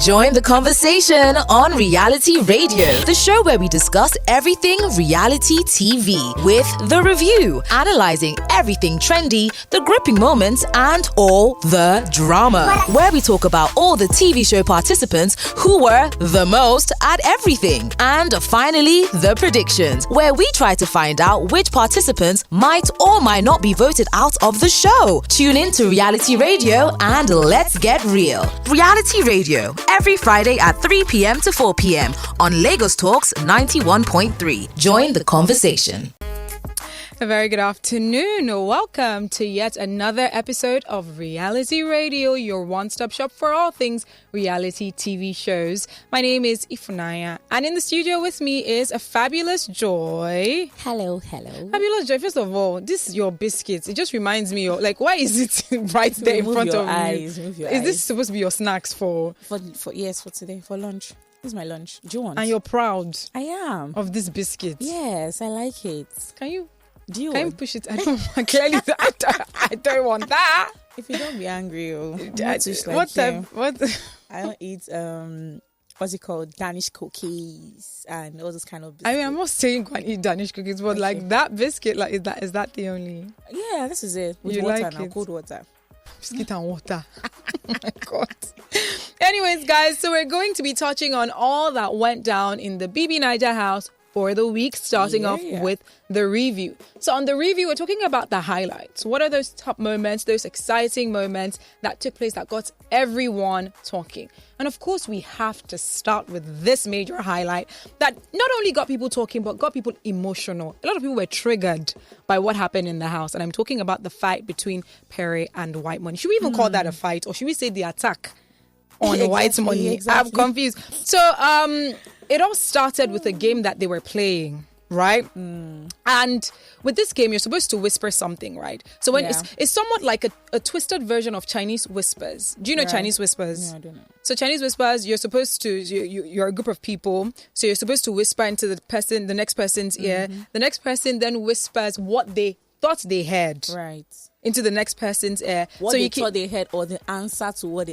Join the conversation on Reality Radio, the show where we discuss everything reality TV with The Review, analyzing everything trendy, the gripping moments, and all the drama. Where we talk about all the TV show participants who were the most at everything. And finally, the predictions, where we try to find out which participants might or might not be voted out of the show. Tune in to Reality Radio and let's get real. Reality Radio, every Friday at 3 p.m. to 4 p.m. on Lagos Talks 91.3. Join the conversation. A very good afternoon. Welcome to yet another episode of Reality Radio, your one-stop shop for all things reality TV shows. My name is Ify, and in the studio with me is a fabulous Joy. Hello. Fabulous Joy, first of all, this is your biscuits. It just reminds me of, like, why is it right there in front of you? Is this supposed to be your snacks for today, for lunch? This is my lunch. Do you want? And you're proud? I am. Of this biscuit? Yes, I like it. Can you push it? I don't want, clearly, I don't want that. If you don't be angry, what I don't eat what's it called, Danish cookies and all this kind of biscuits. I mean, I'm not saying you can't eat Danish cookies, but like that biscuit, like is that the only? Yeah, this is it. With you water like now, it? cold water. Biscuit and water. Oh my God. Anyways, guys, so we're going to be touching on all that went down in the BBNaija house for the week, starting off with the review. So on the review, we're talking about the highlights. What are those top moments, those exciting moments that took place that got everyone talking? And of course, we have to start with this major highlight that not only got people talking, but got people emotional. A lot of people were triggered by what happened in the house. And I'm talking about the fight between Pere and Whitemoney. Should we even call that a fight? Or should we say the attack on Whitemoney? Exactly. I'm confused. So, it all started with a game that they were playing, right? And with this game, you're supposed to whisper something, right? So when it's somewhat like a twisted version of Chinese whispers. Do you know Chinese whispers? No, I don't know. So Chinese whispers, you're supposed to, you're a group of people. So you're supposed to whisper into the next person's ear. The next person then whispers what they thought they heard. Right. Into the next person's ear. What so they thought they heard, or the answer to what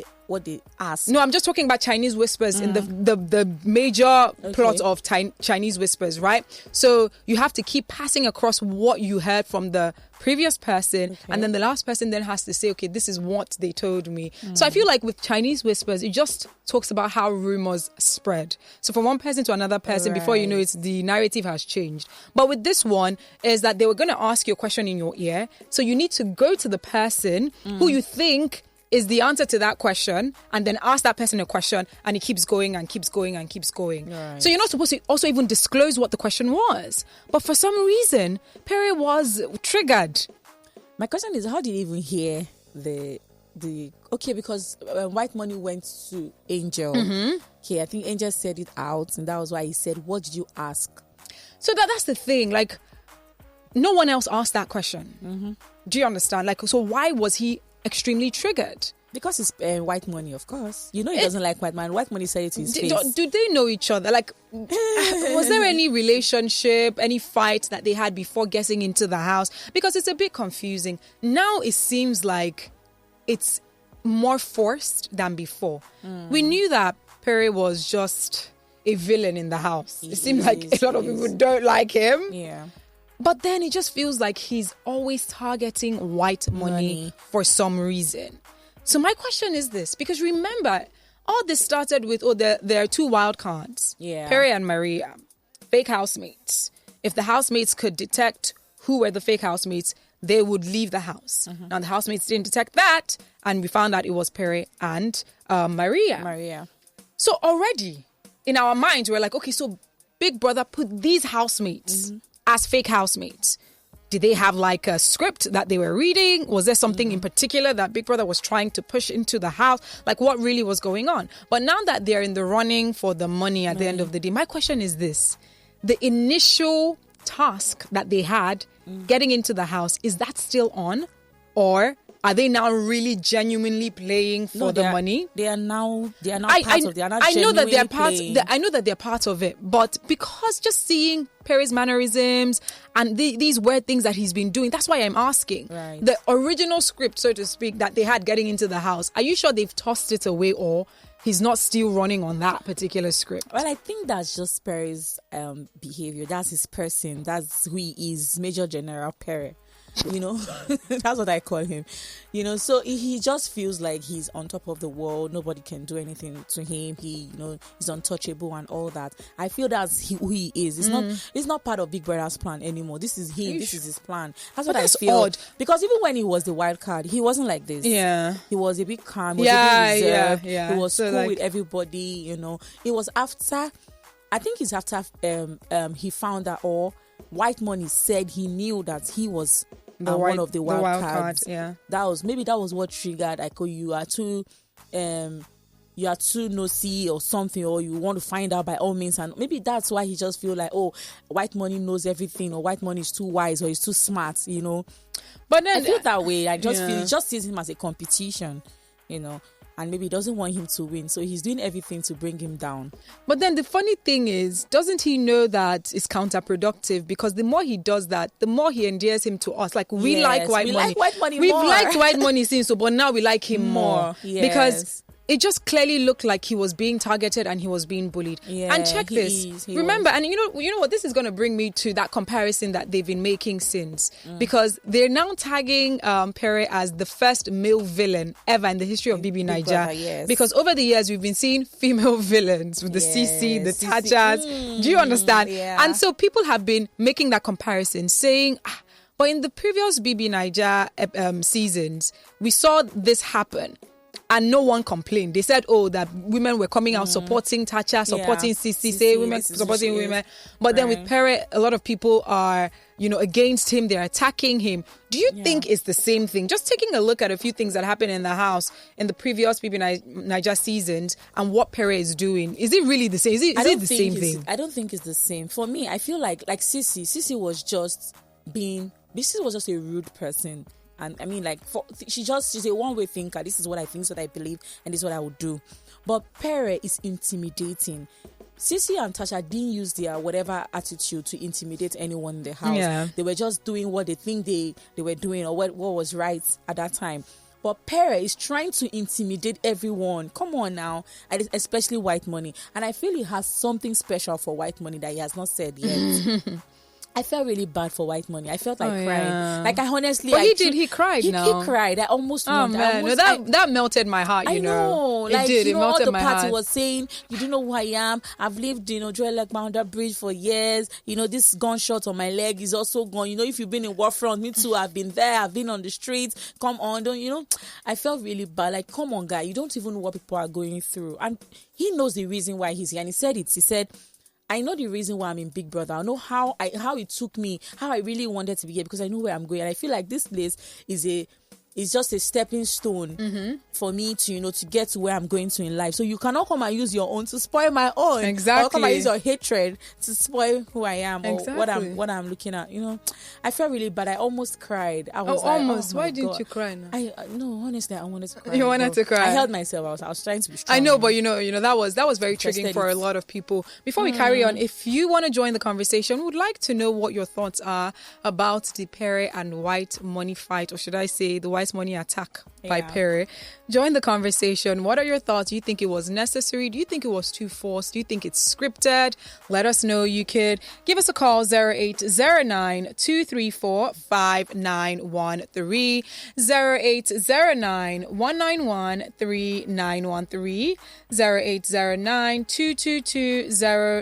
they asked. No, I'm just talking about Chinese whispers in the major plot of Chinese whispers, right? So you have to keep passing across what you heard from the previous person, and then the last person then has to say, okay, this is what they told me. So I feel like with Chinese whispers, it just talks about how rumors spread. So from one person to another person, before you know it, the narrative has changed. But with this one, is that they were going to ask you a question in your ear. So you need to go to the person who you think is the answer to that question, and then ask that person a question, and it keeps going and keeps going and keeps going. Right. So you're not supposed to also even disclose what the question was. But for some reason, Pere was triggered. My question is, how did you even hear the because Whitemoney went to Angel. Okay, I think Angel said it out, and that was why he said, what did you ask? So that's the thing, like, no one else asked that question. Do you understand? Like, so why was he extremely triggered? Because it's Whitemoney, of course. You know he doesn't like Whitemoney. Whitemoney said it to his face. Do they know each other? Like, was there any relationship, any fight that they had before getting into the house? Because it's a bit confusing. Now it seems like it's more forced than before. We knew that Pere was just a villain in the house. It seems like a lot of people don't like him. Yeah. But then it just feels like he's always targeting Whitemoney for some reason. So my question is this, because remember, all this started with, there are two wild cards. Yeah. Pere and Maria, fake housemates. If the housemates could detect who were the fake housemates, they would leave the house. Now the housemates didn't detect that, and we found out it was Pere and Maria. So already, in our minds, we're like, okay, so Big Brother put these housemates as fake housemates. Did they have like a script that they were reading? Was there something in particular that Big Brother was trying to push into the house? Like, what really was going on? But now that they're in the running for the money at the end of the day, my question is this. The initial task that they had getting into the house, is that still on? Or are they now really genuinely playing for the money? They are now part of it. They are now genuinely playing. I know that they're part of it, but because just seeing Pere's mannerisms and these weird things that he's been doing, that's why I'm asking. Right. The original script, so to speak, that they had getting into the house, are you sure they've tossed it away, or he's not still running on that particular script. Well, I think that's just Pere's behavior. That's his person. That's who he is. Major General Pere. That's what I call him. So he just feels like he's on top of the world. Nobody can do anything to him. He's untouchable and all that. I feel that's who he is. It's not part of Big Brother's plan anymore. This is him. This is his plan. That's what I feel. Odd. Because even when he was the wild card, he wasn't like this. Yeah. He was a bit calm. He was a bit reserved. Yeah. He was cool with everybody. It was after. I think it's after he found out, or Whitemoney said he knew that he was one of the wild cards. Yeah, that was what triggered. Like, you are too nosy or something, or you want to find out by all means, and maybe that's why he just feel like, Whitemoney knows everything, or Whitemoney is too wise, or he's too smart. But then I feel that way. I just feel he just sees him as a competition, and maybe he doesn't want him to win, so he's doing everything to bring him down. But then the funny thing is, doesn't he know that it's counterproductive? Because the more he does that, the more he endears him to us. Like, we like Whitemoney. We've liked Whitemoney since, but now we like him more. Yes. Because it just clearly looked like he was being targeted and he was being bullied. Yeah, and check this. Remember, and you know what? This is going to bring me to that comparison that they've been making since. Because they're now tagging Pere as the first male villain ever in the history of BBNaija. Yes. Because over the years, we've been seeing female villains with the CC, the Tachas. Do you understand? Yeah. And so people have been making that comparison, saying, but in the previous BBNaija seasons, we saw this happen. And no one complained. They said, that women were coming out supporting Tacha, supporting CC, say women supporting women. But then with Pere, a lot of people are, against him. They're attacking him. Do you think it's the same thing? Just taking a look at a few things that happened in the house in the previous BBNaija seasons and what Pere is doing. Is it really the same? Is it the same thing? I don't think it's the same. For me, I feel like Sissy was just a rude person. And I mean, she's a one-way thinker. This is what I think, this is what I believe, and this is what I would do. But Pere is intimidating. Sissy and Tasha didn't use their whatever attitude to intimidate anyone in the house. Yeah. They were just doing what they think they were doing, or what was right at that time. But Pere is trying to intimidate everyone. Come on now. And especially Whitemoney. And I feel he has something special for Whitemoney that he has not said yet. I felt really bad for Whitemoney. I felt like crying. Yeah. Like, I honestly... But he cried now. He cried. I almost... that melted my heart, I know. It did. It melted all the party heart. Was saying, you don't know who I am. I've lived, Joel like under bridge for years. This gunshot on my leg is also gone. If you've been in Warfront, me too. I've been there. I've been on the streets. Come on. I felt really bad. Like, come on, guy. You don't even know what people are going through. And he knows the reason why he's here. And he said it. He said... I know the reason why I'm in Big Brother. I know how it took me, how I really wanted to be here, because I know where I'm going. And I feel like this place is just a stepping stone for me to get to where I'm going to in life. So you cannot come and use your own to spoil my own. Exactly. Or come and use your hatred to spoil who I am or what I'm looking at. I felt really bad. I almost cried. I was almost. Why didn't God. You cry now? No, honestly, I wanted to cry. You wanted to cry. I held myself. I was trying to be strong. I know, but that was very triggering for a lot of people. Before we carry on, if you want to join the conversation, we would like to know what your thoughts are about the Pere and Whitemoney fight, or should I say the Whitemoney attack by Pere. Join the conversation. What are your thoughts? Do you think it was necessary? Do you think it was too forced? Do you think it's scripted? Let us know. You could give us a call 0809 234 5913, 0809 191 3913, 0809 222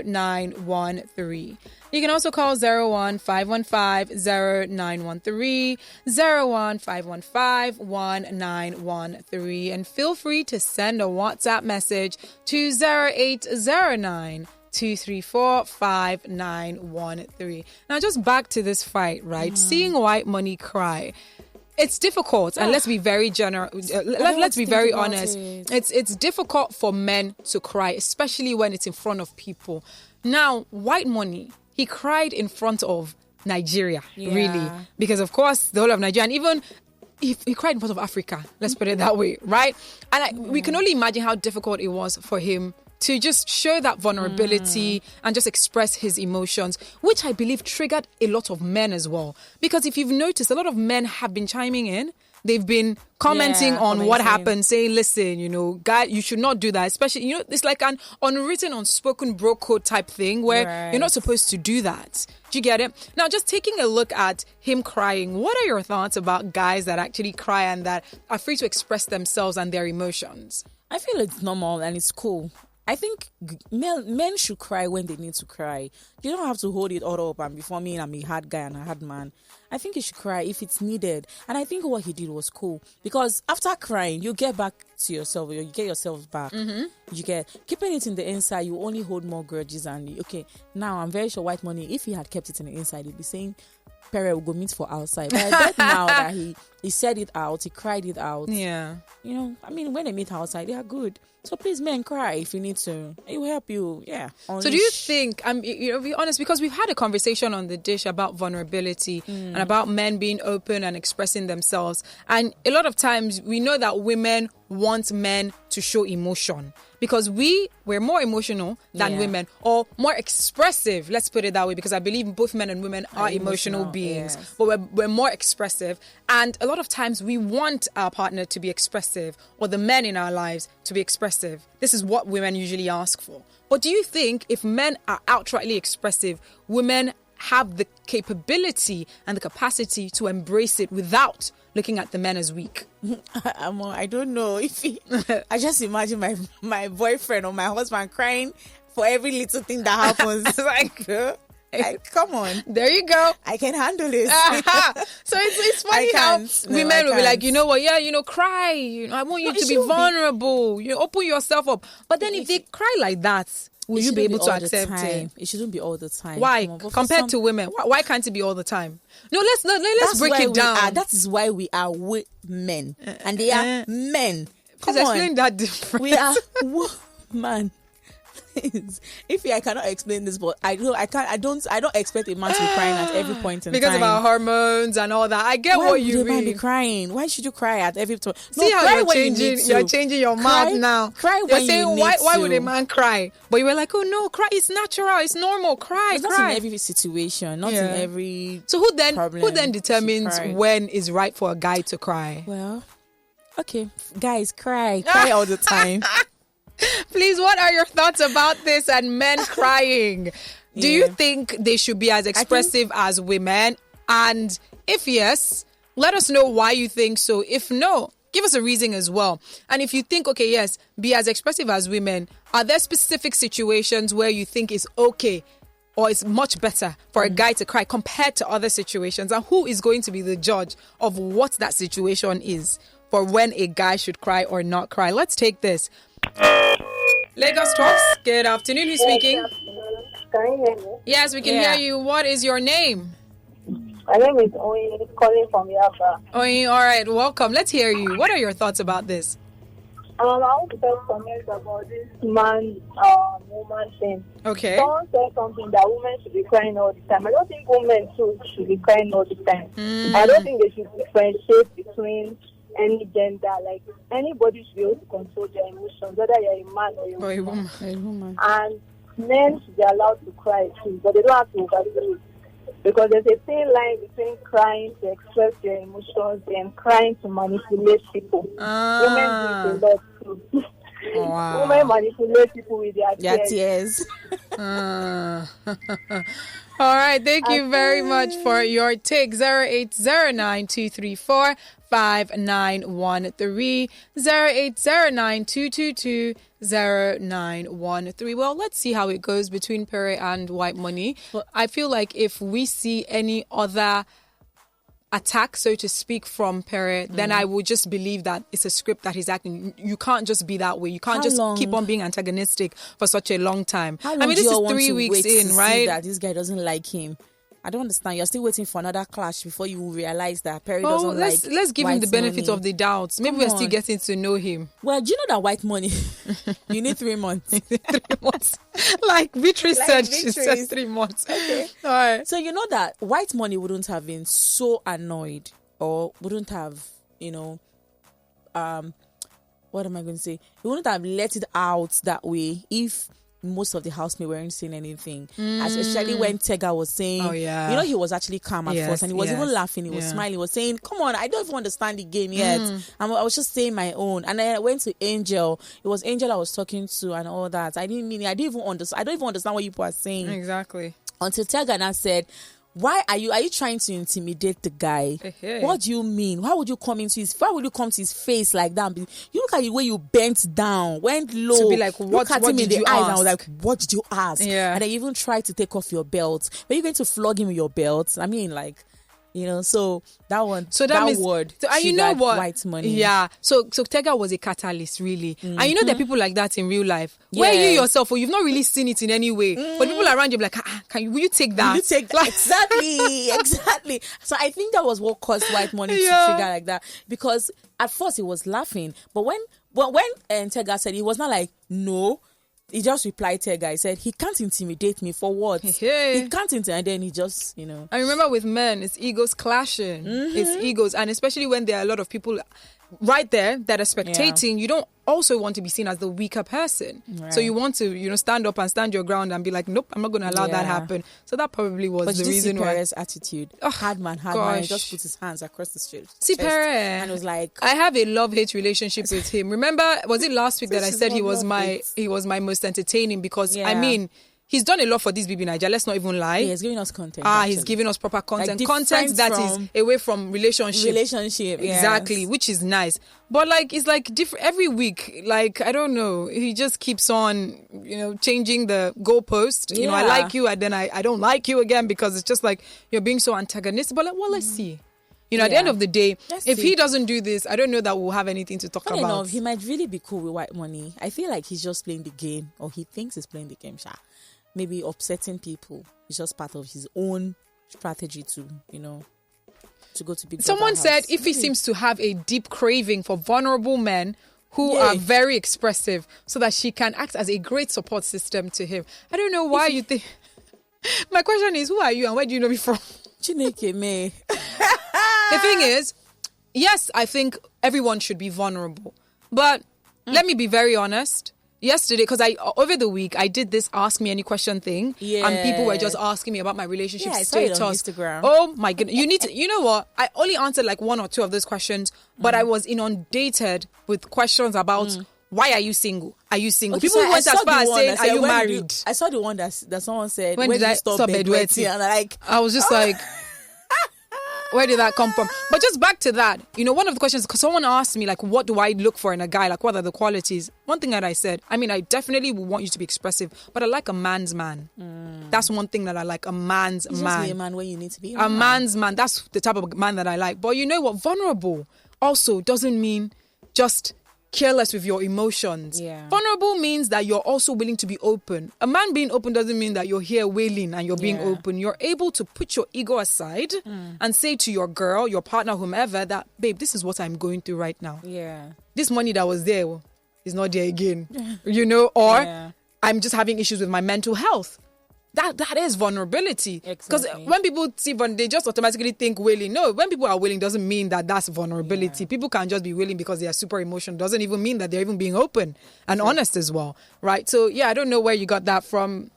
0913. You can also call 01515-0913, 01515-1913, and feel free to send a WhatsApp message to 0809-234-5913. Now, just back to this fight, right? Seeing Whitemoney cry. It's difficult, and let's be very let's be very honest. It's difficult for men to cry, especially when it's in front of people. Now, Whitemoney, he cried in front of Nigeria, really, because of course the whole of Nigeria, and even he cried in front of Africa. Let's put it that way, right? And we can only imagine how difficult it was for him to just show that vulnerability and just express his emotions, which I believe triggered a lot of men as well. Because if you've noticed, a lot of men have been chiming in they've been commenting on commenting. what happened, saying, listen, you know, guy, you should not do that. Especially, you know, it's like an unwritten, unspoken bro code type thing where you're not supposed to do that. Do you get it? Now, just taking a look at him crying, what are your thoughts about guys that actually cry and that are free to express themselves and their emotions? I feel it's normal and it's cool. I think men should cry when they need to cry. You don't have to hold it all up and before me, I'm a hard guy and a hard man. I think you should cry if it's needed. And I think what he did was cool. Because after crying, you get back to yourself. You get yourself back. You get keeping it in the inside, you only hold more grudges. And okay, now I'm very sure Whitemoney, if he had kept it in the inside, he'd be saying, Pere will go meet for outside. But I bet now that he said it out, he cried it out. Yeah. You know, I mean, when they meet outside, they are good. So please, men, cry if you need to. It will help you. Yeah. So do you think, you know, be honest, because we've had a conversation on the dish about vulnerability and about men being open and expressing themselves. And a lot of times we know that women want men to show emotion because we're more emotional than women, or more expressive. Let's put it that way, because I believe both men and women are emotional beings, but we're more expressive. And a lot of times we want our partner to be expressive, or the men in our lives to be expressive. This is what women usually ask for. But do you think if men are outrightly expressive, women have the capability and the capacity to embrace it without looking at the men as weak? I don't know if I just imagine my boyfriend or my husband crying for every little thing that happens. Like, come on. There you go. I can handle this. So it's funny how women will be like, you know what, cry. I want you to be vulnerable. You open yourself up. But then if they cry like that, will you be able to accept it? It shouldn't be all the time. Why? Compared to women, why can't it be all the time? No, let's break it down. That is why we are women, and they are men. Come on, explain that difference. We are women. If I cannot explain this, but I don't expect a man to be crying at every point in because time. Of our hormones and all that. I get what you mean. Why would a man be crying? Why should you cry at every time? See how you're changing your mouth now. Cry you're when saying, you need why to. would a man cry? But you were like, oh no, cry. It's natural. It's normal. Cry. It's not in every situation. Not in every. So who then determines when is right for a guy to cry? Well, okay, guys, cry all the time. Please, what are your thoughts about this and men crying? Do you think they should be as expressive as women? And if yes, let us know why you think so. If no, give us a reason as well. And if you think, okay, yes, be as expressive as women, are there specific situations where you think it's okay or it's much better for a guy to cry compared to other situations? And who is going to be the judge of what that situation is for when a guy should cry or not cry? Let's take this. Lagos Talks, good afternoon. Who's speaking? Can you hear me? Yes, we can hear you. What is your name? My name is Oyin, calling from Yaba. Oyin, all right, welcome. Let's hear you. What are your thoughts about this? I want to tell comments about this woman thing. Okay. Someone said something that women should be crying all the time. I don't think women too should be crying all the time. I don't think they should differentiate between any gender. Like, anybody should be able to control their emotions, whether you're a man or a woman. And men should be allowed to cry too, but they don't have to overdo it. Because there's a thin line between crying to express your emotions and crying to manipulate people. Women do a lot too. Wow. Women manipulate people with their tears. All right, thank you very much for your take. 0809-234-5913, 0809-222-0913. Well, let's see how it goes between Pere and Whitemoney. I feel like if we see any other attack, so to speak, from Pere, then I would just believe that it's a script that he's acting. You can't just be that way. You can't keep on being antagonistic for such a long time. How long this is want 3 to weeks wait in, to right? See that this guy doesn't like him. I don't understand. You're still waiting for another clash before you realize that Pere doesn't like. Let's give him the benefit of the doubt. Maybe we're still getting to know him. Well, do you know that Whitemoney? You need 3 months. 3 months. Like Beatrice said, she said 3 months. Okay. All right. So you know that Whitemoney wouldn't have been so annoyed, or wouldn't have, what am I going to say? He wouldn't have let it out that way if most of the housemates weren't saying anything, especially when Tega was saying, Oh, yeah. you know, he was actually calm at Yes, first, and he was yes. even laughing, he was Yeah. smiling, he was saying, come on, I don't even understand the game yet. I was just saying my own. And then I went to Angel. It was Angel I was talking to and all that. I don't even understand what you people are saying. Exactly. Until Tega now said, why are you trying to intimidate the guy? Hey. What do you mean? Why would you come to his face like that? You look at the way you bent down, went low. To be like, look at what him in did the you eyes and I was ask? like, what did you ask? Yeah. And then you even tried to take off your belt. Were you going to flog him with your belt? I mean, like, you know, so that one, So that means, word, so, and you know triggered what? Whitemoney. Yeah. So Tega was a catalyst, really. And you know there are people like that in real life, where you Yes. yourself, or you've not really seen it in any way, but people around you be like, will you take that? You take that. Exactly. So I think that was what caused Whitemoney to Yeah. trigger like that, because at first he was laughing, but when Tega said, he was not like, no. He just replied Tega. He said, he can't intimidate me for what? Hey. He can't intimidate. And then he just, you know. I remember with men, it's egos clashing. It's egos. And especially when there are a lot of people right there that are spectating, you don't also want to be seen as the weaker person. Right. So you want to, you know, stand up and stand your ground and be like, nope, I'm not going to allow that Yeah. happen. So that probably was But the you just see reason why. Pere's attitude. Hard man. He gosh. just put his hands across the chest. See, Pere. And it was like, I have a love-hate relationship with him. Remember, was it last week that I This is said he not was love-hate. my most entertaining because I Yeah. mean, he's done a lot for this BBNaija. Let's not even lie. yeah, he's giving us content. He's actually. giving us proper content, Like, content that is different away from relationship. Exactly, yes. which is nice. But like, it's like different every week. Like, I don't know. He just keeps on, you know, changing the goalpost. You know, I Yeah. like you, and then I don't like you again because it's just like you're being so antagonistic. But like, well, let's see. You know, at the Yeah. end of the day, Let's if see. he doesn't do this, I don't know that we'll have anything to talk Funny about. enough, he might really be cool with Whitemoney. I feel like he's just playing the game, or he thinks he's playing the game. Maybe upsetting people is just part of his own strategy to, you know, to go to Big Someone Brother said house. if he seems to have a deep craving for vulnerable men who Yeah. are very expressive so that she can act as a great support system to him. I don't know why you think. My question is, who are you and where do you know me from? Chineke me. The thing is, yes, I think everyone should be vulnerable. But let me be very honest. Yesterday, because over the week, I did this ask me any question thing. And people were just asking me about my relationship Yeah, I saw it status. on Instagram. Oh my goodness. You know what? I only answered like one or two of those questions, but I was inundated with questions about why are you single? Are you single? Okay, People so I went as saw far the as one saying, that are said, you when married? I saw the one that someone said, When did I stop bedwetting? And I'm like, I was just like, where did that come from? But just back to that, you know, one of the questions, because someone asked me, like, what do I look for in a guy? Like, what are the qualities? One thing that I said, I mean, I definitely would want you to be expressive, but I like a man's man. That's one thing that I like, a man's just man. be a man where you need to be. A man's man. That's the type of man that I like. But you know what? Vulnerable also doesn't mean just careless with your emotions. Yeah. Vulnerable means that you're also willing to be open. A man being open doesn't mean that you're here wailing and you're being Yeah. open. You're able to put your ego aside and say to your girl, your partner, whomever, that, babe, this is what I'm going through right now. Yeah. This money that was there is not there again. You know, or Yeah. I'm just having issues with my mental health. That is vulnerability. Because Exactly. when people see they just automatically think willing. No, when people are willing doesn't mean that that's vulnerability. People can just be willing because they are super emotional. Doesn't even mean that they're even being open and honest as well, right? So yeah, I don't know where you got that from.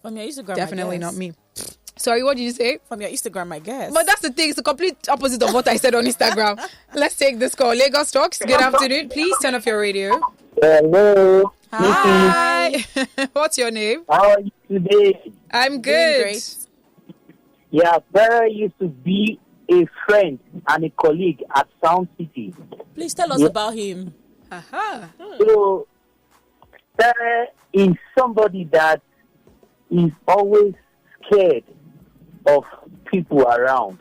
From your Instagram, Definitely I guess. not me. Sorry, what did you say? From your Instagram, I guess. But that's the thing. It's the complete opposite of what I said on Instagram. Let's take this call. Lagos Talks. Good afternoon. Please turn off your radio. Hello. Hi. What's your name? How are you today? I'm Doing good. great. Yeah, Pere used to be a friend and a colleague at Sound City. Please tell us Yeah. about him. Aha. So, Pere is somebody that is always scared of people around.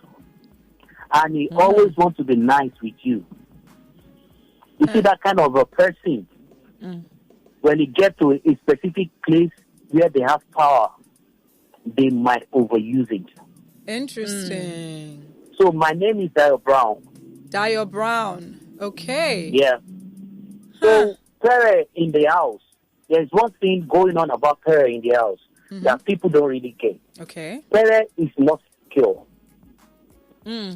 And he always wants to be nice with you. You see that kind of a person, when he gets to a specific place where they have power, they might overuse it. Interesting. So my name is Dio Brown. Dio Brown. Okay. Yeah. So Pere in the house, there's one thing going on about Pere in the house that people don't really get. Okay. Pere is not secure.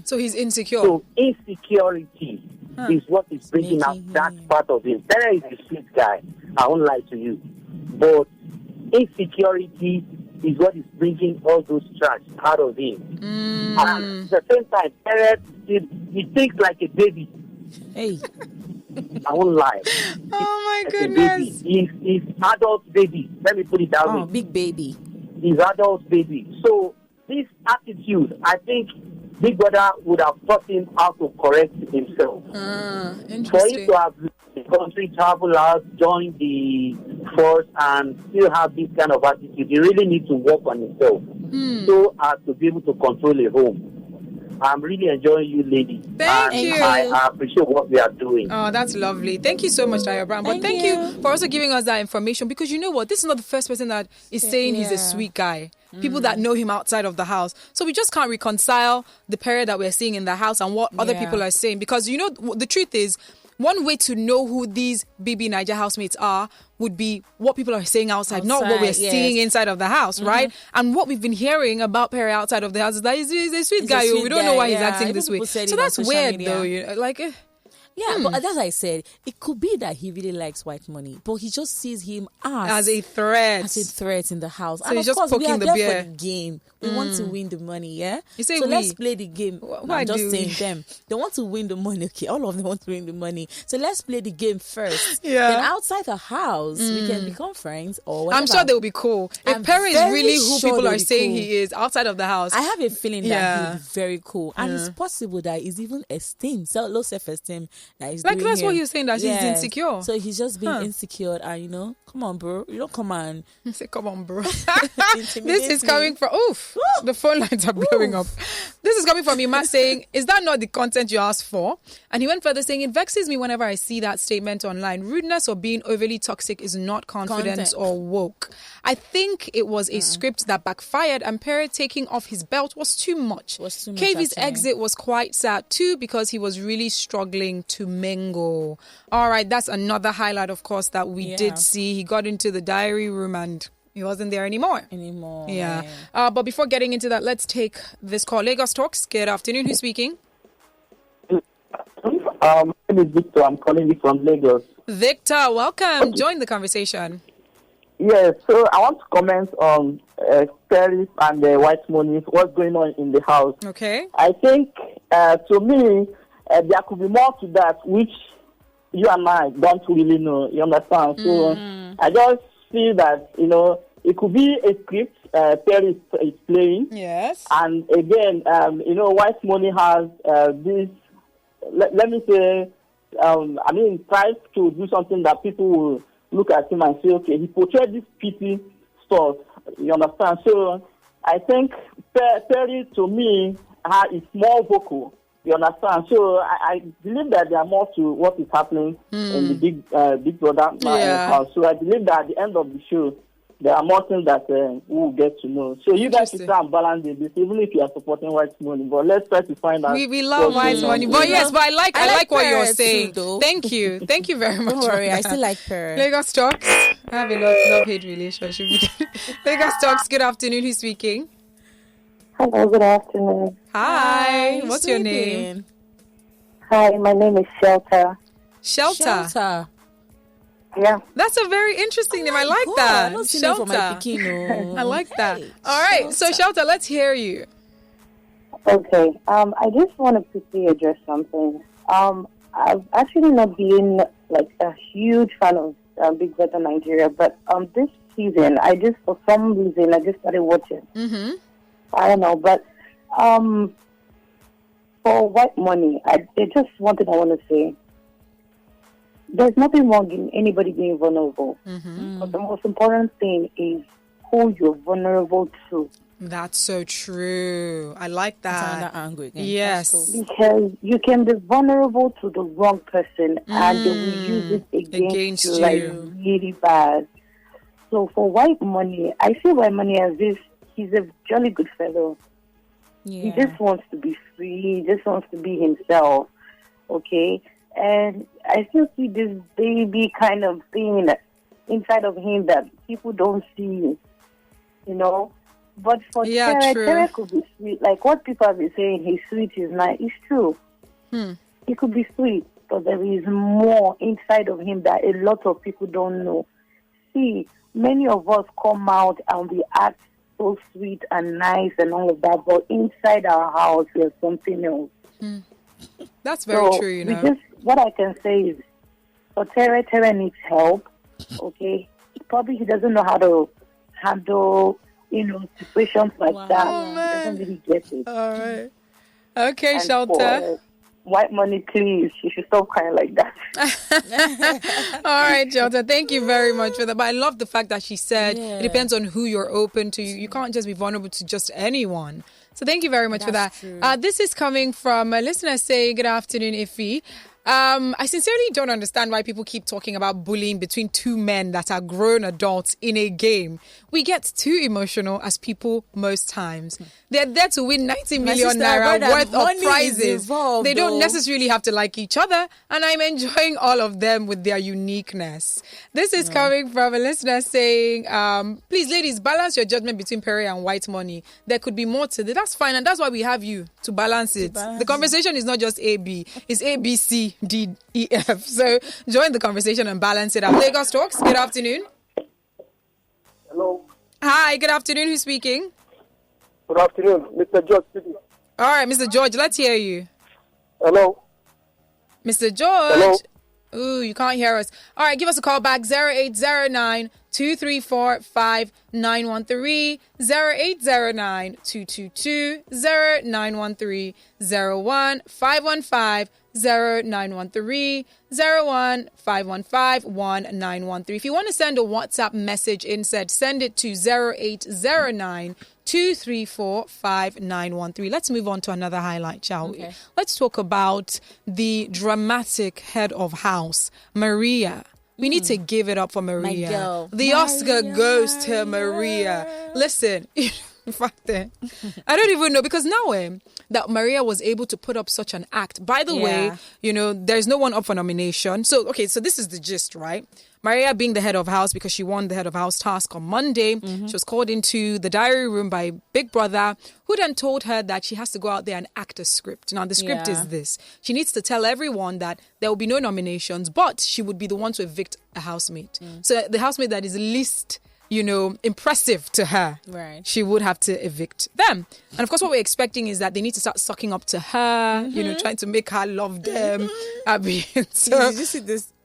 So he's insecure. So insecurity is what is bringing out making that him- part of him. Pere is a sweet guy. I won't lie to you. But insecurity is what is bringing all those trash out of him. And at the same time, Pere, he thinks like a baby. Hey. I won't lie. Oh my Like goodness. He's adult baby. Let me put it that way. Big baby. He's adult baby. So this attitude, I think Big Brother would have taught him how to correct himself. For him Interesting. to have the country, travel out, join the force, and still have this kind of attitude, he really needs to work on himself so as to be able to control a home. I'm really enjoying you, lady. Thank and you. I appreciate what we are doing. Oh, that's lovely. Thank you so much, Daya Brown. But thank you for also giving us that information, because you know what? This is not the first person that is saying he's a sweet guy. People that know him outside of the house. So we just can't reconcile the Pere that we're seeing in the house and what other people are saying. Because you know, the truth is, one way to know who these BBNaija housemates are would be what people are saying outside, not what we're seeing inside of the house, right? And what we've been hearing about Pere outside of the house is that he's a sweet guy. We don't know why he's acting this way. So that's weird, though. You know, like. Yeah, but as I said, it could be that he really likes Whitemoney, but he just sees him as a threat. As a threat in the house. So and he's of just course, poking we are the there bear. for the game. We want to win the money, yeah? You say so we. let's play the game. Why I'm just do saying we? them. They want to win the money. Okay, all of them want to win the money. So let's play the game first. Yeah. Then outside the house, we can become friends or whatever. I'm sure they'll be cool. If I'm Pere is very really who sure people they'll are be saying cool. he is outside of the house, I have a feeling that Yeah. he'll be very cool. And it's possible that he's even low self-esteem that he's like doing that's what him. he was saying, that he's Yes. insecure. So he's just being insecure, and you know, come on, bro. You don't come on. I say, come on, bro. Intimidate This is me. coming from the phone lines are blowing up. This is coming from Ima saying, is that not the content you asked for? And he went further saying, it vexes me whenever I see that statement online. Rudeness or being overly toxic is not confidence or woke. I think it was a script that backfired, and Pere taking off his belt was too much. KV's actually. exit was quite sad too, because he was really struggling to mingle. All right, that's another highlight, of course, that we did see. He got into the diary room and he wasn't there anymore. Yeah. But before getting into that, let's take this call. Lagos Talks. Good afternoon. Who's speaking? My name is Victor. I'm calling you from Lagos. Victor, welcome. Join the conversation. Yes, so I want to comment on Pere and Whitemoney, what's going on in the house. Okay. I think, to me, there could be more to that, which you and I don't really know. You understand? So I just feel that, you know, it could be a script Pere is playing. Yes. And again, you know, Whitemoney has this, let me say, tries to do something that people will look at him and say, okay, he portrayed this pity stuff. You understand? So I think Pere, to me, is more vocal. You understand? So I believe that there are more to what is happening in the Big Brother house. So I believe that at the end of the show, there are more things that we will get to know. So you guys should try and balance this, even if you are supporting Whitemoney. But let's try to find out. We love Whitemoney. But yes, but I like what you're saying. Too, Thank you. Thank you very much. Don't worry, I still like Pere. Lagos Talks. I have a love-hate relationship with Lagos Talks. Good afternoon. Who's speaking? Hello, good afternoon. Hi. What's your name? Hi, my name is Shelter. Shelter. Yeah. That's a very interesting name. I like that. I don't see Shelter. for my Pekin, I like that. All right. So Shelter, let's hear you. Okay. I just want to quickly address something. I've actually not been like a huge fan of Big Brother Nigeria, but this season, for some reason, I just started watching. Mm-hmm. I don't know, but for Whitemoney, there's just one thing I want to say. There's nothing wrong in anybody being vulnerable. Mm-hmm. But the most important thing is who you're vulnerable to. That's so true. I like that. Angle again. Yes. Cool. Because you can be vulnerable to the wrong person and they will use it against you like really bad. So for Whitemoney, I see Whitemoney as this, he's a jolly good fellow. Yeah. He just wants to be free. He just wants to be himself. Okay? And I still see this baby kind of thing inside of him that people don't see, you know? But for Pere could be sweet. Like what people have been saying, he's sweet, he's nice. It's true. He could be sweet, but there is more inside of him that a lot of people don't know. See, many of us come out and we act so sweet and nice and all of that, but inside our house, there's something else. That's very true, you know. What I can say is, for Pere needs help, okay? Probably he doesn't know how to handle, situations like that. Oh, he doesn't really get it. All right. Okay, And Shelter. Whitemoney, please, you should stop crying like that. All right, Shelter. Thank you very much for that. But I love the fact that she said it depends on who you're open to. You can't just be vulnerable to just anyone. So thank you very much for that. This is coming from a listener saying, good afternoon, Ify. I sincerely don't understand why people keep talking about bullying between two men that are grown adults in a game. We get too emotional as people most times. They're there to win 90 million naira worth of prizes. They don't necessarily have to like each other, and I'm enjoying all of them with their uniqueness. This is coming from a listener saying, please, ladies, balance your judgment between Pere and Whitemoney. There could be more to it. That's fine, and that's why we have you to balance it. The conversation is not just A-B, it's A-B-C. D, E, F. So join the conversation and balance it out. Lagos Talks, good afternoon. Hello. Hi, good afternoon. Who's speaking? Good afternoon, Mr. George speaking. All right, Mr. George, let's hear you. Hello. Mr. George. Hello. Ooh, you can't hear us. All right, give us a call back, 0809 234 5913, 0809 222 0913, 01515 0913 01515 1913. If you want to send a WhatsApp message instead, send it to 0809 234 5913. Let's move on to another highlight, shall we? Let's talk about the dramatic head of house, Maria. We need to give it up for Maria. My girl. The Oscar goes to Maria. Listen, in fact, I don't even know, because now that Maria was able to put up such an act. By the way, there's no one up for nomination. So this is the gist, right? Maria being the head of house, because she won the head of house task on Monday. She was called into the diary room by Big Brother, who then told her that she has to go out there and act a script. Now, the script is this. She needs to tell everyone that there will be no nominations, but she would be the one to evict a housemate. So the housemate that is least impressive to her, right, she would have to evict them. And of course, what we're expecting is that they need to start sucking up to her, trying to make her love them. Did you see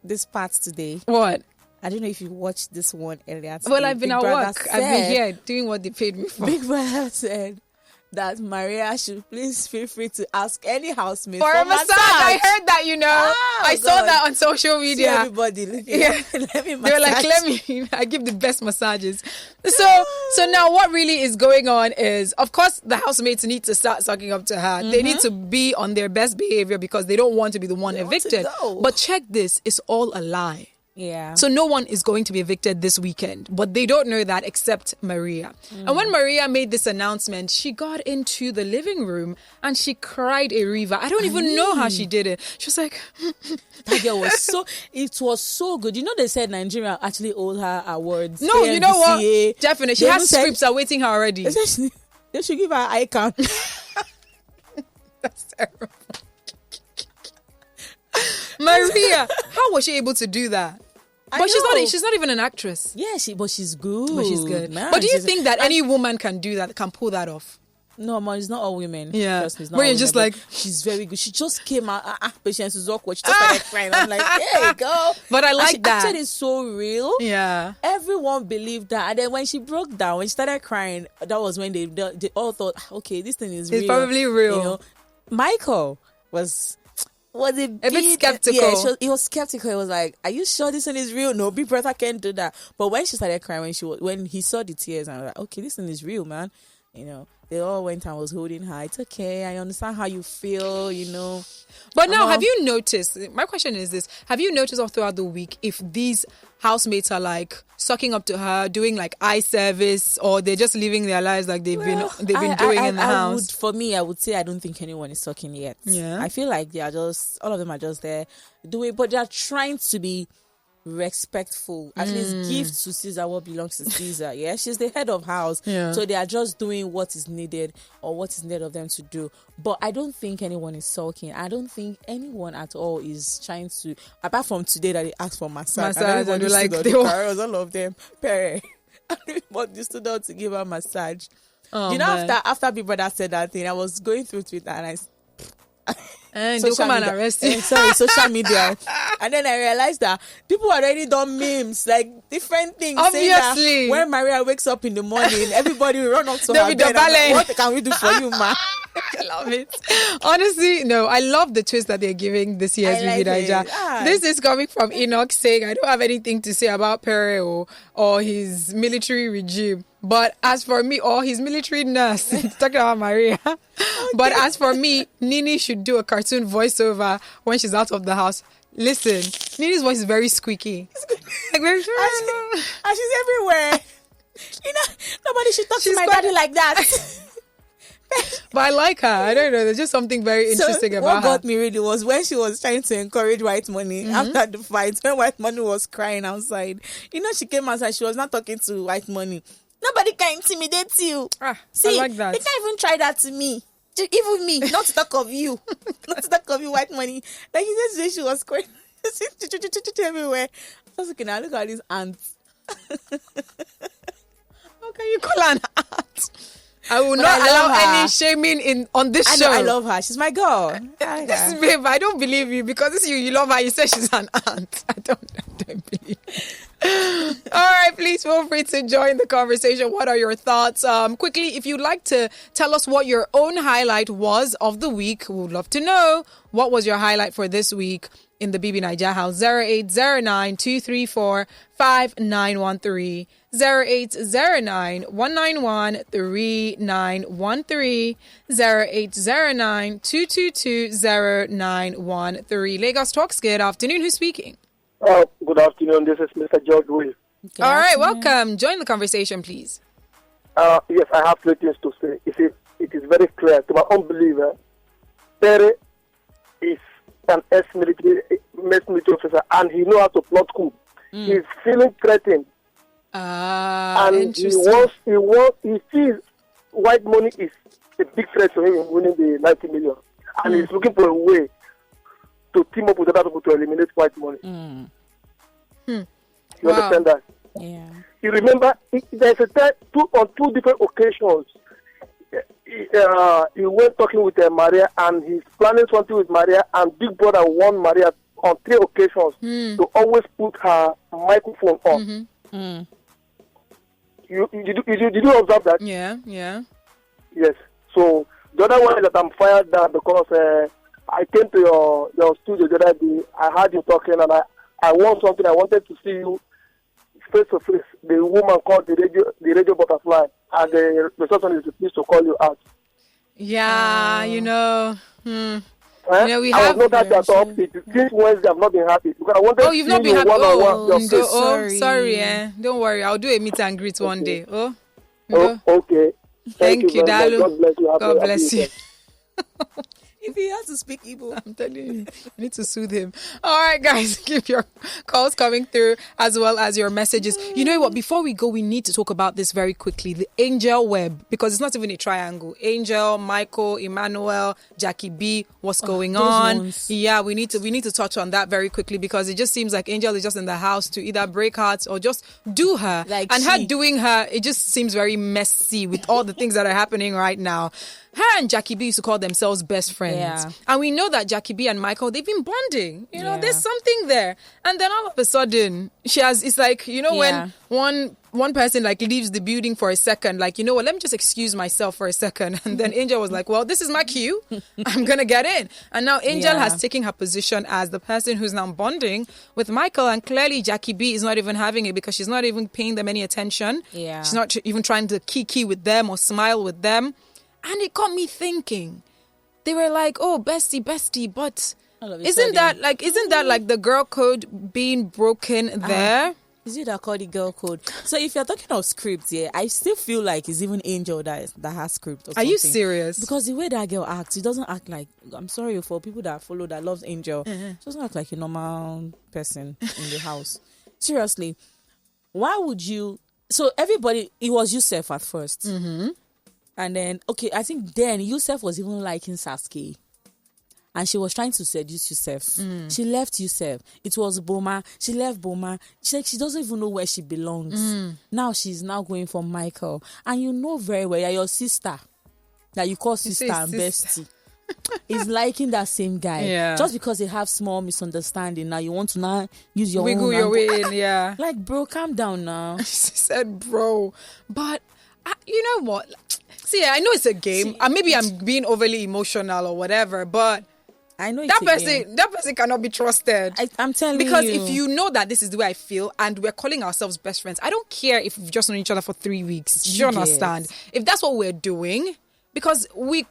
this part today? What? I don't know if you watched this one earlier today. Well, I've been at work. I've been here doing what they paid me for. Big Brother said that Maria should please feel free to ask any housemate for a massage. I heard that, I saw that on social media. See everybody, let me massage. They were like, I give the best massages. So now what really is going on is, of course, the housemates need to start sucking up to her. They need to be on their best behavior because they don't want to be the one evicted. But check this, it's all a lie. Yeah. So no one is going to be evicted this weekend, but they don't know that except Maria. And when Maria made this announcement, she got into the living room and she cried a river. I don't even know how she did it. She was like, that girl was it was so good. They said Nigeria actually owed her awards. No, you know what? Definitely. She has scripts awaiting her already. They should give her an icon. That's terrible. Maria, how was she able to do that? But she's not even an actress. Yeah, but she's good. But she's good. Man, but do you think that any woman can do that, can pull that off? No, man, it's not all women. Yeah. Trust me, it's not where all you're just women, like, she's very good. She just came out. Patience is awkward. She just started crying. I'm like, hey, girl. But I like that. She acted it so real. Yeah. Everyone believed that. And then when she broke down, when she started crying, that was when they all thought, okay, this thing is real. It's probably real. Michael was a bit skeptical. Yeah, he was skeptical. He was like, "Are you sure this one is real? No, Big Brother can't do that." But when she started crying, when he saw the tears, I was like, "Okay, this one is real, man." They all went and was holding her. It's okay. I understand how you feel. But now, have you noticed? My question is this: have you noticed all throughout the week if these housemates are like sucking up to her, doing like eye service, or they're just living their lives like they've been doing in the house? For me, I would say I don't think anyone is sucking yet. Yeah. I feel like all of them are just there doing, but they are trying to be respectful. At least give to Caesar what belongs to Caesar. Yeah, she's the head of house. Yeah. So they are just doing what is needed or what is needed of them to do. But I don't think anyone is sulking. I don't think anyone at all is trying to, apart from today that they asked for massage. And everybody like stood on the carrots, all of them. Pere. Everybody stood out to give her massage. Oh, you know, man. after Big Brother said that thing, I was going through Twitter and And they'll come and arrest you. Sorry, social media. And then I realized that people already done memes, like different things. saying that Obviously. when Maria wakes up in the morning, everybody will run up to her David bed. I'm Dobale. like, what can we do for you, ma? I love it. Honestly, no, I love the twist that they're giving this year's I like BBNaija. it. Ah. This is coming from Enoch saying, I don't have anything to say about Pere or his military regime. But as for me, or his military nurse, talking about Maria. But as for me, Nini should do a cartoon voiceover when she's out of the house. Listen, Nini's voice is very squeaky. Like very And she's everywhere. You know, nobody should talk to my daddy like that. But I like her. I don't know. There's just something very interesting about what her. got me really was when she was trying to encourage Whitemoney after the fight, when Whitemoney was crying outside. You know, she came outside, she was not talking to Whitemoney. Nobody can intimidate you. See, I like that. they can't even try that to me. Even me, not to talk of you. Not to talk of you, Whitemoney. Like he said today, she was crying everywhere. I was looking at, look at these ants. How can you call her an aunt? I will But not I love allow her. any shaming on this I show. know, I love her. She's my girl. This babe, I don't believe you because this you love her. You say she's an aunt. I don't believe. All right, please feel free to join the conversation. What are your thoughts? Quickly, if you'd like to tell us what your own highlight was of the week, we would love to know. What was your highlight for this week in the BBNaija house? 0809-234-5913. 0809-191-3913. 0809-222-0913. Lagos Talks, good afternoon. Who's speaking? Good afternoon. This is Mr. George Will. All right, welcome. Join the conversation, please. Yes, I have three things to say. It is very clear to my unbeliever. Pere is an ex-military officer, and he knows how to plot coup. He's feeling threatened, and Interesting. he sees Whitemoney is a big threat to him in winning the 90 million, and he's looking for a way to team up with other people to eliminate Whitemoney. You understand that? Yeah. You remember, there's a time on two different occasions. He went talking with Maria, and he's planning something with Maria, and Big Brother warned Maria on 3 occasions to always put her microphone on. Did you observe that? Yeah. Yes. So the other one is that I'm fired down because I came to your studio the other day. I heard you talking, and I want something. I wanted to see you face to face. The woman called the radio butterfly, and the reception is pleased to call you out. Yeah, you know. We we I have. was not happy at all. Since Wednesday, I've not been happy because I wanted to You've see not been you happy. one-on-one. Your face. Sorry. Don't worry. I'll do a meet and greet one day. Oh, okay. Thank you, very much. Dalu. God bless you. God bless you. If he has to speak Igbo, I'm telling you, I need to soothe him. All right, guys, keep your calls coming through as well as your messages. You know what? Before we go, we need to talk about this very quickly. The Angel Web, because it's not even a triangle. Angel, Michael, Emmanuel, Jackie B. What's going on? ones. Yeah, we need to touch on that very quickly because it just seems like Angel is just in the house to either break hearts or just do her. Like her she. doing her, it just seems very messy with all the things that are happening right now. Her and Jackie B used to call themselves best friends. Yeah. And we know that Jackie B and Michael, they've been bonding. You know, Yeah. there's something there. And then all of a sudden, it's like, when one person like leaves the building for a second, like, you know what, let me just excuse myself for a second. And then Angel was like, well, this is my cue. I'm going to get in. And now Angel has taken her position as the person who's now bonding with Michael. And clearly Jackie B is not even having it because she's not even paying them any attention. Yeah. She's not even trying to kiki with them or smile with them. And it got me thinking. They were like, "Oh, bestie, but isn't that like the girl code being broken there?" Is it that called the girl code? So if you're talking of scripts, I still feel like it's even Angel that has script. Or Are you something. serious? Because the way that girl acts, it doesn't act like. I'm sorry for people that follow that loves Angel. She doesn't act like a normal person in the house. seriously, why would you? So everybody, it was Yusuf at first. Mm-hmm. And then, okay, I think then Yusuf was even liking Sasuke. And she was trying to seduce Yusuf. She left Yusuf. It was Boma. She left Boma. She doesn't even know where she belongs. Now she's now going for Michael. And you know very well, your sister, that you call sister and bestie, is liking that same guy. Yeah. Just because they have small misunderstanding. Now you want to now use your Wiggle own your way in, yeah. Like, bro, calm down now. She said, bro. But you know what? See, I know it's a game. Maybe I'm being overly emotional or whatever, but I know that person cannot be trusted. I'm telling you. Because if you know that this is the way I feel and we're calling ourselves best friends, I don't care if we've just known each other for 3 weeks. Do you understand? If that's what we're doing, because we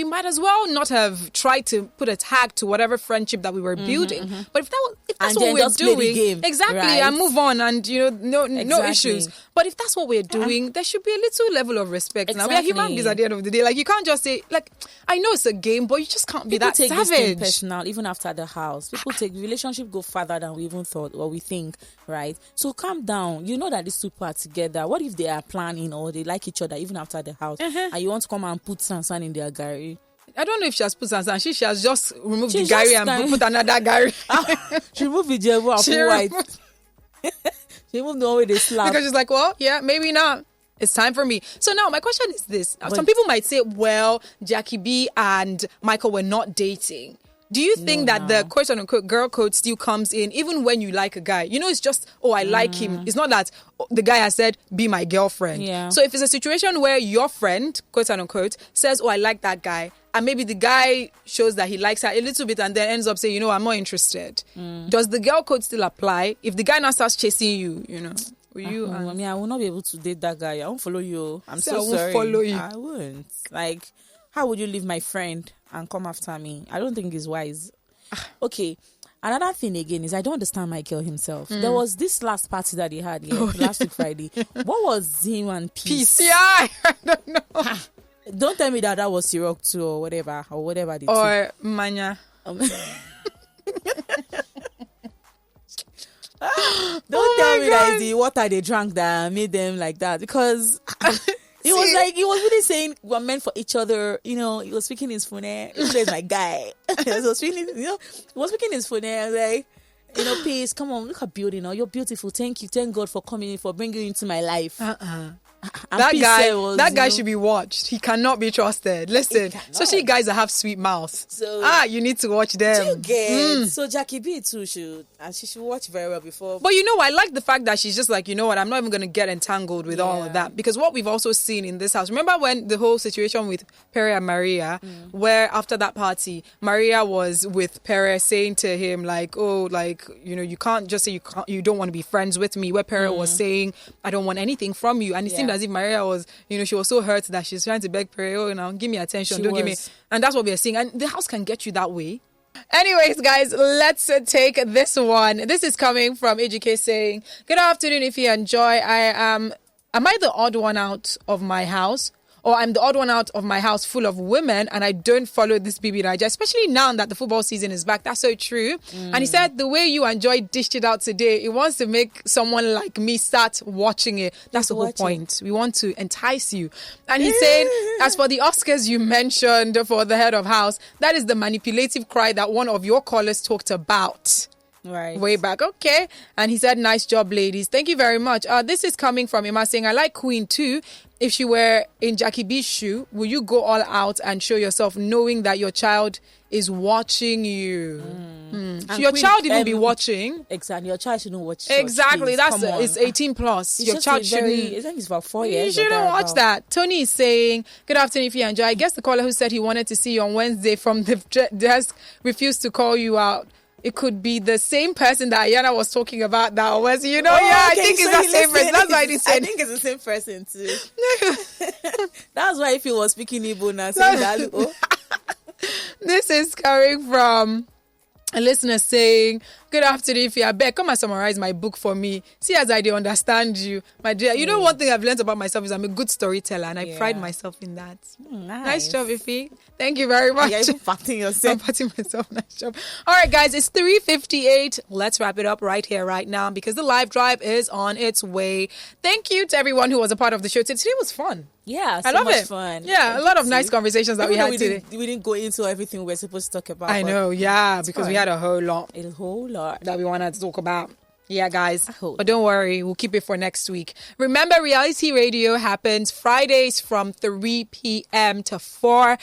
might as well not have tried to put a tag to whatever friendship that we were building. But if that's what we're doing, exactly, right? And move on, and no issues. But if that's what we're doing, there should be a little level of respect. Now we are human beings at the end of the day. Like, you can't just say, like, I know it's a game, but you just can't be that savage. People take this thing personal, even after the house. People take relationship go further than we even thought or we think, right? So calm down. You know that these people are together. What if they are planning or they like each other even after the house, and you want to come and put Sansan in their gari? I don't know if she has put Sansan. She has just removed the gari and put another gari. She removed the Jebu and put white. She removed the one with the slap. Because she's like, well, yeah, maybe not. It's time for me. So now my question is this. Some people might say, well, Jackie B and Michael were not dating. Do you think that the quote-unquote girl code still comes in even when you like a guy? You know, it's just, oh, I like him. It's not that the guy has said, be my girlfriend. Yeah. So if it's a situation where your friend, quote-unquote, says, oh, I like that guy, and maybe the guy shows that he likes her a little bit and then ends up saying, you know, I'm not interested. Does the girl code still apply? If the guy now starts chasing you, you know, will you... I mean, I will not be able to date that guy. I won't follow you. I'm so sorry. I won't follow you. I won't. Like, how would you leave my friend and come after me? I don't think it's wise. Okay. Another thing again is I don't understand Michael himself. There was this last party that he had last week Friday. What was him and Peace? Yeah, I don't know. Don't tell me that was Ciroc too or whatever they or Manya. Don't tell me that it's the water they drank that made them like that, because it was like, he was really saying we're meant for each other. You know, he was speaking his phone. He's my guy. He was feeling, he was speaking his phone. I was like, Peace, come on, look at beauty. You're beautiful. Thank you. Thank God for coming, for bringing you into my life. That guy should be watched. He cannot be trusted. Listen, especially guys that have sweet mouths. So, you need to watch them. Do you get? So Jackie B too she should watch very well before. But I like the fact that she's just like, you know what, I'm not even going to get entangled with all of that, because what we've also seen in this house. Remember when the whole situation with Pere and Maria, where after that party, Maria was with Pere saying to him like, oh, like, you can't just say you don't want to be friends with me. Where Pere was saying, I don't want anything from you, and it seemed as if Maria was, she was so hurt that she's trying to beg Pere, oh, give me attention, give me. And that's what we're seeing. And the house can get you that way. Anyways, guys, let's take this one. This is coming from EJK saying, good afternoon, Ify and Joy. Am I the odd one out of my house? Or I'm the odd one out of my house full of women and I don't follow this BBNaija, especially now that the football season is back. That's so true. And he said, the way you and Joy dished it out today, it wants to make someone like me start watching it. That's the whole point. We want to entice you. And he's saying, as for the Oscars you mentioned for the head of house, that is the manipulative cry that one of your callers talked about. Right. Way back. Okay. And he said, nice job, ladies. Thank you very much. This is coming from Emma saying, I like Queen too. If she were in Jackie B's shoe, will you go all out and show yourself knowing that your child is watching you? Should your child even be watching? Exactly. Your child shouldn't watch. Exactly. It's 18 plus. Your child shouldn't. I think it's about 4 years. You shouldn't watch that. Tony is saying, good afternoon, Ify and Joy. I guess the caller who said he wanted to see you on Wednesday from the desk refused to call you out. It could be the same person that Ayana was talking about that was, I think it's the same person. That's why he said. I think it's the same person too. That's why if he was speaking Igbo now, saying that. This is coming from a listener saying, good Good afternoon, Ify. I beg, come and summarize my book for me. See as I do understand you, my dear. You know, one thing I've learned about myself is I'm a good storyteller, and I pride myself in that. Nice job, Ify. Thank you very much. You're even patting yourself. I'm patting myself. Nice job. All right, guys, it's 3:58. Let's wrap it up right here, right now, because the live drive is on its way. Thank you to everyone who was a part of the show today. Today was fun. Yeah, I love it. Fun. Yeah, a lot of nice conversations that we had today. We didn't go into everything we were supposed to talk about. I know, yeah, because we had a whole lot that we wanted to talk about. Yeah, guys. But don't worry, we'll keep it for next week. Remember, reality radio happens Fridays from 3 p.m. to 4.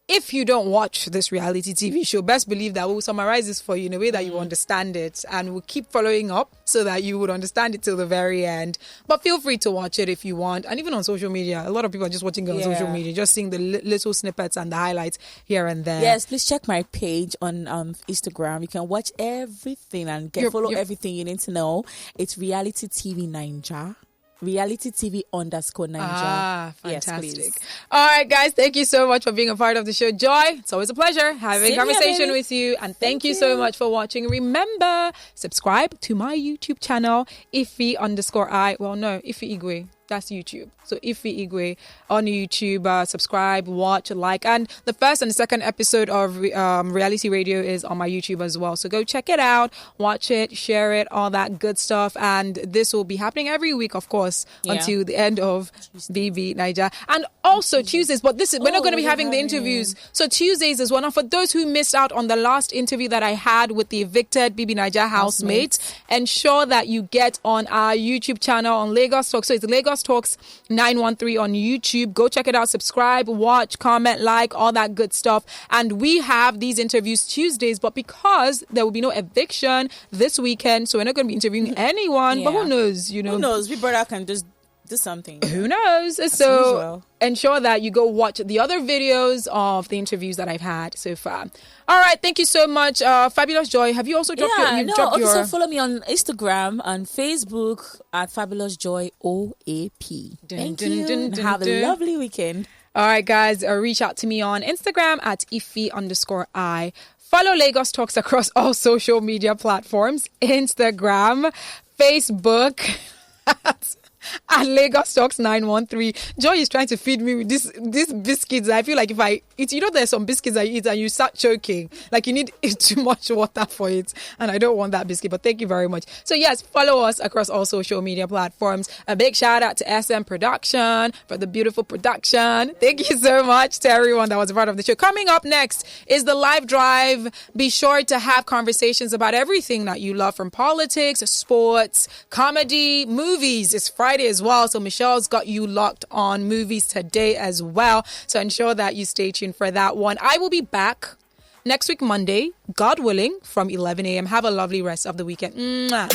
If you don't watch this reality TV show, best believe that we'll summarize this for you in a way that you understand it, and we'll keep following up so that you would understand it till the very end. But feel free to watch it if you want, and even on social media. A lot of people are just watching it on social media, just seeing the little snippets and the highlights here and there. Yes, please check my page on Instagram. You can watch everything and follow everything you need to know. It's Reality TV Naija. Reality TV _Naija. Ah, fantastic. Yes, all right, guys, thank you so much for being a part of the show. Joy, it's always a pleasure having a conversation with you. And thank you so much for watching. Remember, subscribe to my YouTube channel, Ify _I. Well, no, Ify Igwe. That's YouTube. So Ify Igwe on YouTube. Subscribe, watch, like. And the first and the second episode of Reality Radio is on my YouTube as well. So go check it out, watch it, share it, all that good stuff. And this will be happening every week, of course, until the end of BBNaija. And also Tuesdays, but we're not going to be having the interviews. So Tuesdays as well. Now, for those who missed out on the last interview that I had with the evicted BBNaija housemates, ensure that you get on our YouTube channel on Lagos Talks. So it's Lagos Talks 913 on YouTube. Go check it out. Subscribe, watch, comment, like, all that good stuff. And we have these interviews Tuesdays, but because there will be no eviction this weekend, so we're not going to be interviewing anyone. But who knows? Who knows? We brother can just do something. Who knows? So ensure that you go watch the other videos of the interviews that I've had so far. All right, thank you so much, Fabulous Joy. Have you also dropped also follow me on Instagram and Facebook at Fabulous Joy OAP. Thank you. Have a lovely weekend. All right, guys, reach out to me on Instagram at Ify _I. Follow Lagos Talks across all social media platforms: Instagram, Facebook. At Lagos Talks 913. Joy is trying to feed me with these biscuits. I feel like if I eat, there's some biscuits I eat and you start choking. Like you need too much water for it. And I don't want that biscuit, but thank you very much. So yes, follow us across all social media platforms. A big shout out to SM Production for the beautiful production. Thank you so much to everyone that was a part of the show. Coming up next is the live drive. Be sure to have conversations about everything that you love, from politics, sports, comedy, movies. It's Friday as well, so Michelle's got you locked on movies today as well, so ensure that you stay tuned for that one. I will be back next week Monday, God willing, from 11 a.m. Have a lovely rest of the weekend. Mwah.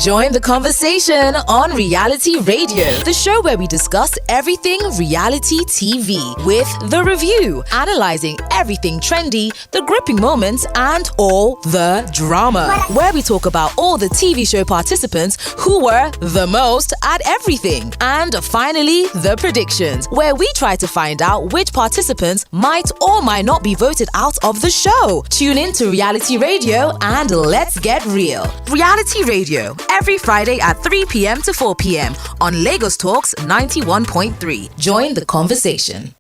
Join the conversation on Reality Radio, the show where we discuss everything reality TV with The Review, analyzing everything trendy, the gripping moments, and all the drama. Where we talk about all the TV show participants who were the most at everything. And finally, the predictions, where we try to find out which participants might or might not be voted out of the show. Tune in to Reality Radio and let's get real. Reality Radio, every Friday at 3 p.m. to 4 p.m. on Lagos Talks 91.3. Join the conversation.